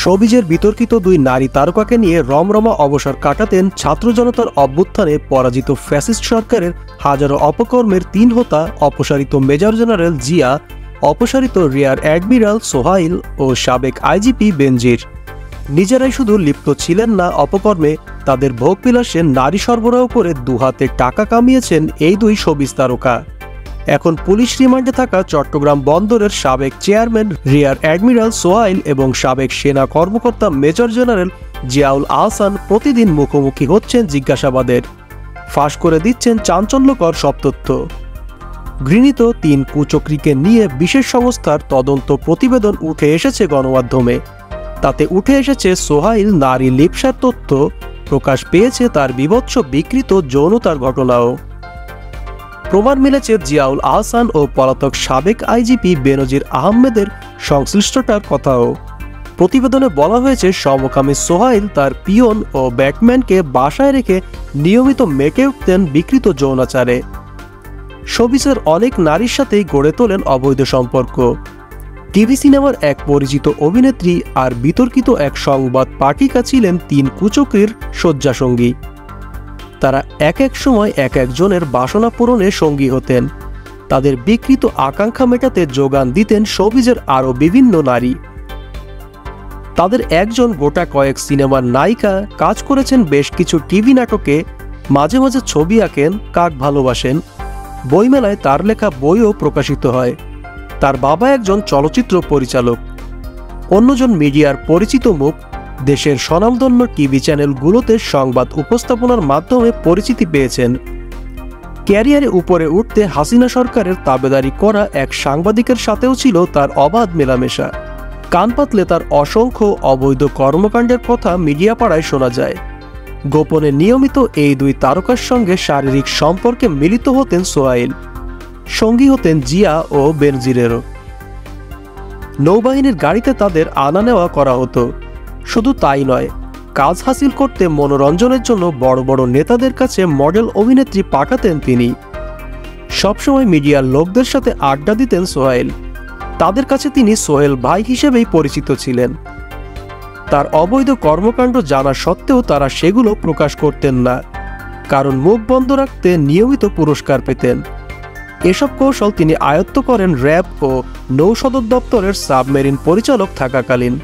শোবিজের বিতর্কিত দুই নারী তারকাকে নিয়ে রমরমা অবসর কাটাতেন ছাত্র জনতার অভ্যুত্থানে পরাজিত ফ্যাসিস্ট সরকারের হাজারো অপকর্মের তিন হোতা অপসারিত মেজর জেনারেল জিয়া, অপসারিত রিয়ার অ্যাডমিরাল সোহাইল ও সাবেক আইজিপি বেনজির। নিজেরাই শুধু লিপ্ত ছিলেন না অপকর্মে, তাদের ভোগবিলাসে নারী সরবরাহ করে দুহাতে টাকা কামিয়েছেন এই দুই শোবিজ তারকা। এখন পুলিশ রিমান্ডে থাকা চট্টগ্রাম বন্দরের সাবেক চেয়ারম্যান রিয়ার অ্যাডমিরাল সোহাইল এবং সাবেক সেনা কর্মকর্তা মেজর জেনারেল জিয়াউল আহসান প্রতিদিন মুখোমুখি হচ্ছেন জিজ্ঞাসাবাদের, ফাঁস করে দিচ্ছেন চাঞ্চল্যকর সব তথ্য। ঘৃণিত তিন কুচক্রীকে নিয়ে বিশেষ সংস্থার তদন্ত প্রতিবেদন উঠে এসেছে গণমাধ্যমে। তাতে উঠে এসেছে সোহাইল নারী লিপ্সার তথ্য, প্রকাশ পেয়েছে তার বীভৎস বিকৃত যৌনতার ঘটনাও। প্রমাণ মিলেছে জিয়াউল আহসান ও পলাতক সাবেক আইজিপি বেনজির আহমেদের সংশ্লিষ্টতার কথাও। প্রতিবেদনে বলা হয়েছে সমকামী সোহাইল তার পিয়ন ও ব্যাটম্যানকে বাসায় রেখে নিয়মিত মেতে উঠতেন বিকৃত যৌনাচারে। শোবিজের অনেক নারীর সাথেই গড়ে তোলেন অবৈধ সম্পর্ক। টিভি সিনেমার এক পরিচিত অভিনেত্রী আর বিতর্কিত এক সংবাদ পাঠিকা ছিলেন তিন কুচক্রীর শয্যাসঙ্গী। তারা এক এক সময় এক একজনের বাসনা পূরণে সঙ্গী হতেন। তাদের বিকৃত আকাঙ্ক্ষা মেটাতে যোগান দিতেন শোবিজের আরও বিভিন্ন নারী। তাদের একজন গোটা কয়েক সিনেমার নায়িকা, কাজ করেছেন বেশ কিছু টিভি নাটকে, মাঝে মাঝে ছবি আঁকেন, কাক ভালোবাসেন। বইমেলায় তার লেখা বইও প্রকাশিত হয়। তার বাবা একজন চলচ্চিত্র পরিচালক। অন্যজন মিডিয়ার পরিচিত মুখ, দেশের স্বনামধন্য টিভি চ্যানেলগুলোতে সংবাদ উপস্থাপনার মাধ্যমে পরিচিতি পেয়েছেন। ক্যারিয়ারে উপরে উঠতে হাসিনা সরকারের তাবেদারি করা এক সাংবাদিকের সাথেও ছিল তার অবাধ মেলামেশা। কান পাতলে তার অসংখ্য অবৈধ কর্মকাণ্ডের কথা মিডিয়া পাড়ায় শোনা যায়। গোপনে নিয়মিত এই দুই তারকার সঙ্গে শারীরিক সম্পর্কে মিলিত হতেন সোহাইল, সঙ্গী হতেন জিয়া ও বেনজিরেরও। নৌবাহিনীর গাড়িতে তাদের আনা নেওয়া করা হতো। শুধু তাই নয়, কাজ হাসিল করতে মনোরঞ্জনের জন্য বড় বড় নেতাদের কাছে মডেল অভিনেত্রী পাঠাতেন তিনি। সবসময় মিডিয়ার লোকদের সাথে আড্ডা দিতেন সোহাইল। তাদের কাছে তিনি সোহেল ভাই হিসেবেই পরিচিত ছিলেন। তার অবৈধ কর্মকাণ্ড জানা সত্ত্বেও তারা সেগুলো প্রকাশ করতেন না, কারণ মুখ বন্ধ রাখতে নিয়মিত পুরস্কার পেতেন। এসব কৌশল তিনি আয়ত্ত করেন র্যাব ও নৌ সদর দপ্তরের সাবমেরিন পরিচালক থাকাকালীন।